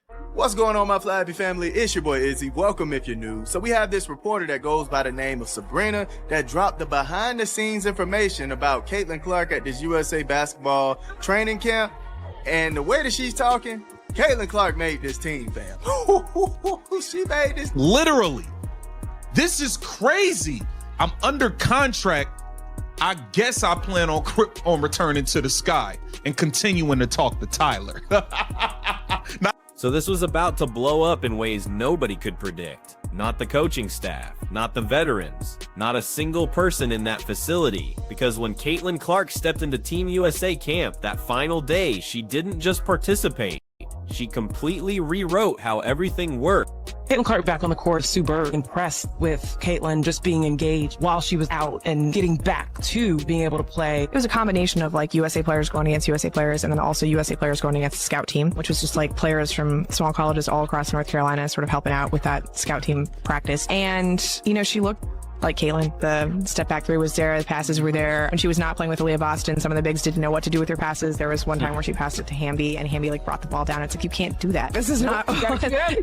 What's going on, my Flappy family? It's your boy Izzy. Welcome if you're new. So we have this reporter that goes by the name of Sabrina that dropped the behind the scenes information about Caitlin Clark at this USA basketball training camp. And the way that she's talking, Caitlin Clark made this team, fam. She made this. Literally. This is crazy. I'm under contract. I guess I plan on returning to the sky and continuing to talk to Tyler. So this was about to blow up in ways nobody could predict. Not the coaching staff, not the veterans, not a single person in that facility. Because when Caitlin Clark stepped into Team USA camp that final day, she didn't just participate. She completely rewrote how everything worked. Caitlin Clark back on the court, super impressed with Caitlin just being engaged while she was out and getting back to being able to play. It was a combination of like USA players going against USA players and then also USA players going against the scout team, which was just like players from small colleges all across North Carolina sort of helping out with that scout team practice. And, you know, she looked like Caitlin. The step back three was there, the passes were there. When she was not playing with Aaliyah Boston, some of the bigs didn't know what to do with her passes. There was one time where she passed it to Hamby and Hamby like brought the ball down. It's like, you can't do that. This is not,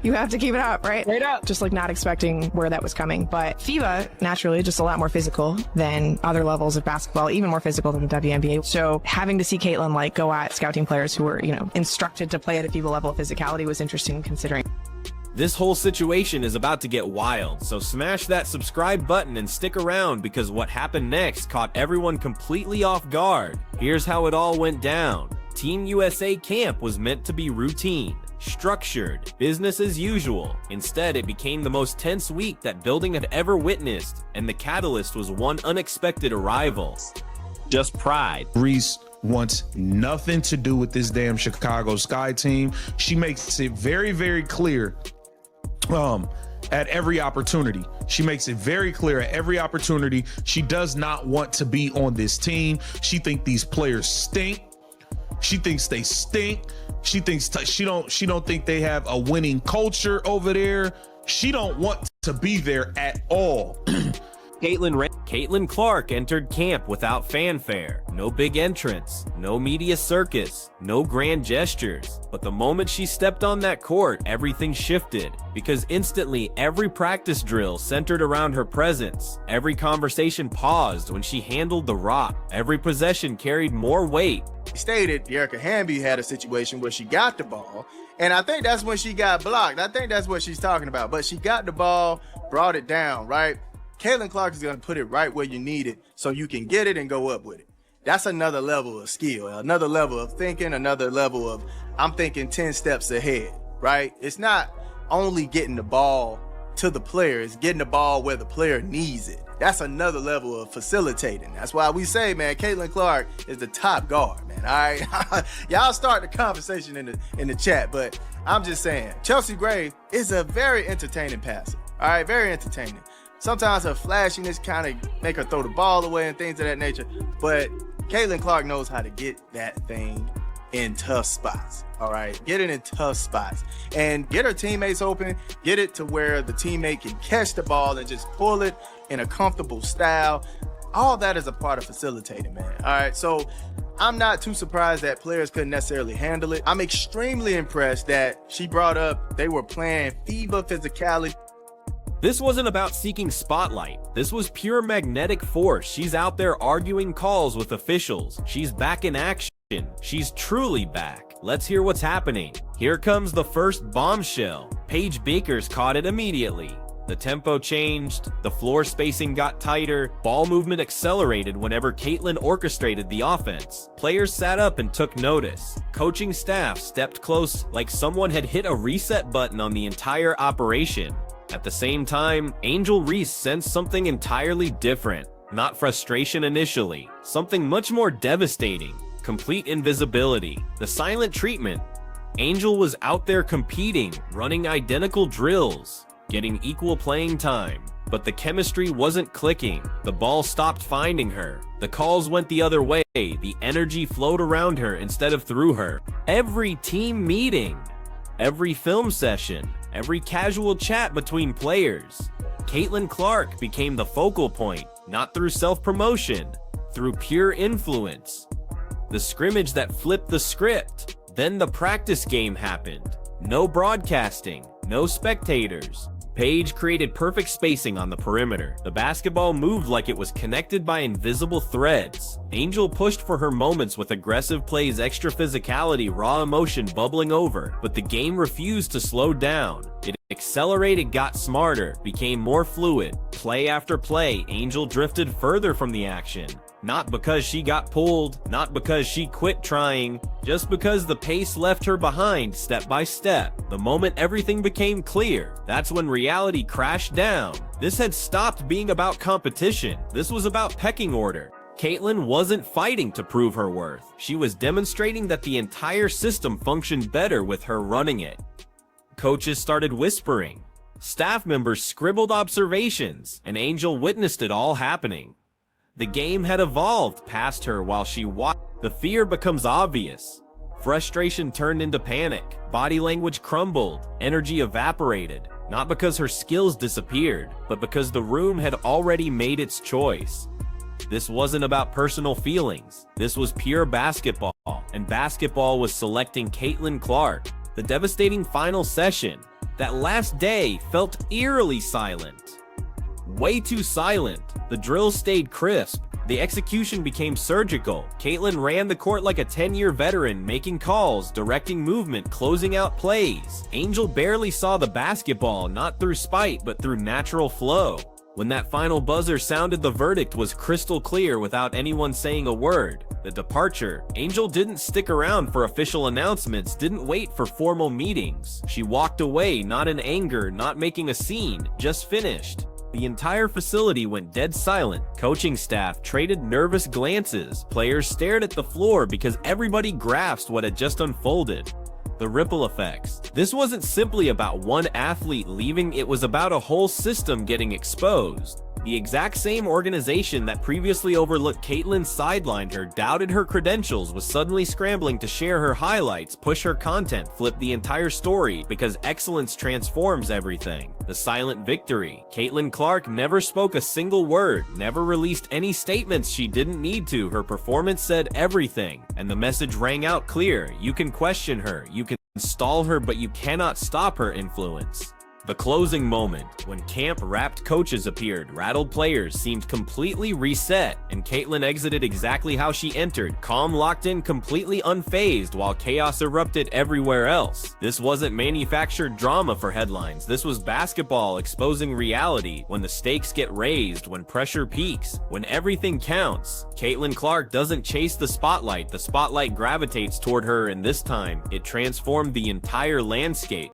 you have to keep it up, right? Right up. Just like not expecting where that was coming. But FIBA, naturally, just a lot more physical than other levels of basketball, even more physical than the WNBA. So having to see Caitlin like go at scout team players who were, you know, instructed to play at a FIBA level of physicality was interesting considering. This whole situation is about to get wild, so smash that subscribe button and stick around because what happened next caught everyone completely off guard. Here's how it all went down. Team USA camp was meant to be routine, structured, business as usual. Instead, it became the most tense week that building had ever witnessed, and the catalyst was one unexpected arrival. Just pride. Reese wants nothing to do with this damn Chicago Sky team. She makes it very, very clear at every opportunity. She makes it very clear at every opportunity. She does not want to be on this team. She thinks these players stink. She thinks they stink. She thinks she don't think they have a winning culture over there. She don't want to be there at all. Caitlin Clark entered camp without fanfare. No big entrance, no media circus, no grand gestures. But the moment she stepped on that court, everything shifted. Because instantly, every practice drill centered around her presence. Every conversation paused when she handled the rock. Every possession carried more weight. Stated Erica Hamby had a situation where she got the ball, and I think that's when she got blocked. I think that's what she's talking about. But she got the ball, brought it down, right? Caitlin Clark is going to put it right where you need it so you can get it and go up with it. That's another level of skill, another level of thinking, another level of, I'm thinking 10 steps ahead, right? It's not only getting the ball to the player, it's getting the ball where the player needs it. That's another level of facilitating. That's why we say, man, Caitlin Clark is the top guard, man, all right? Y'all start the conversation in the chat, but I'm just saying, Chelsea Gray is a very entertaining passer, all right? Very entertaining. Sometimes her flashiness kind of make her throw the ball away and things of that nature. But Caitlin Clark knows how to get that thing in tough spots, all right? Get it in tough spots and get her teammates open, get it to where the teammate can catch the ball and just pull it in a comfortable style. All that is a part of facilitating, man, all right? So I'm not too surprised that players couldn't necessarily handle it. I'm extremely impressed that she brought up they were playing FIBA physicality. This wasn't about seeking spotlight. This was pure magnetic force. She's out there arguing calls with officials. She's back in action. She's truly back. Let's hear what's happening. Here comes the first bombshell. Paige Bueckers caught it immediately. The tempo changed, the floor spacing got tighter, ball movement accelerated whenever Caitlin orchestrated the offense. Players sat up and took notice. Coaching staff stepped close like someone had hit a reset button on the entire operation. At the same time, Angel Reese sensed something entirely different. Not frustration initially, something much more devastating. Complete invisibility, the silent treatment. Angel was out there competing, running identical drills, getting equal playing time. But the chemistry wasn't clicking. The ball stopped finding her. The calls went the other way. The energy flowed around her instead of through her. Every team meeting, every film session, every casual chat between players, Caitlin Clark became the focal point, not through self-promotion, through pure influence. The scrimmage that flipped the script. Then the practice game happened. No broadcasting, no spectators. Paige created perfect spacing on the perimeter. The basketball moved like it was connected by invisible threads. Angel pushed for her moments with aggressive plays, extra physicality, raw emotion bubbling over, but the game refused to slow down. It accelerated, got smarter, became more fluid. Play after play, Angel drifted further from the action. Not because she got pulled, not because she quit trying, just because the pace left her behind step by step. The moment everything became clear, that's when reality crashed down. This had stopped being about competition. This was about pecking order. Caitlin wasn't fighting to prove her worth. She was demonstrating that the entire system functioned better with her running it. Coaches started whispering. Staff members scribbled observations, and Angel witnessed it all happening. The game had evolved past her while she watched. The fear becomes obvious. Frustration turned into panic. Body language crumbled. Energy evaporated. Not because her skills disappeared, but because the room had already made its choice. This wasn't about personal feelings. This was pure basketball, and basketball was selecting Caitlin Clark. The devastating final session, that last day, felt eerily silent. Way too silent. The drill stayed crisp. The execution became surgical. Caitlin ran the court like a 10-year veteran, making calls, directing movement, closing out plays. Angel barely saw the basketball, not through spite, but through natural flow. When that final buzzer sounded, the verdict was crystal clear without anyone saying a word. The departure. Angel didn't stick around for official announcements, didn't wait for formal meetings. She walked away, not in anger, not making a scene, just finished. The entire facility went dead silent. Coaching staff traded nervous glances. Players stared at the floor because everybody grasped what had just unfolded. The ripple effects. This wasn't simply about one athlete leaving, it was about a whole system getting exposed. The exact same organization that previously overlooked Caitlin, sidelined her, doubted her credentials, was suddenly scrambling to share her highlights, push her content, flip the entire story, because excellence transforms everything. The silent victory. Caitlin Clark never spoke a single word, never released any statements she didn't need to. Her performance said everything, and the message rang out clear. You can question her, you can stall her, but you cannot stop her influence. The closing moment, when camp-wrapped coaches appeared, rattled players seemed completely reset, and Caitlin exited exactly how she entered, calm, locked in, completely unfazed, while chaos erupted everywhere else. This wasn't manufactured drama for headlines. This was basketball exposing reality. When the stakes get raised, when pressure peaks, when everything counts, Caitlin Clark doesn't chase the spotlight. The spotlight gravitates toward her, and this time, it transformed the entire landscape.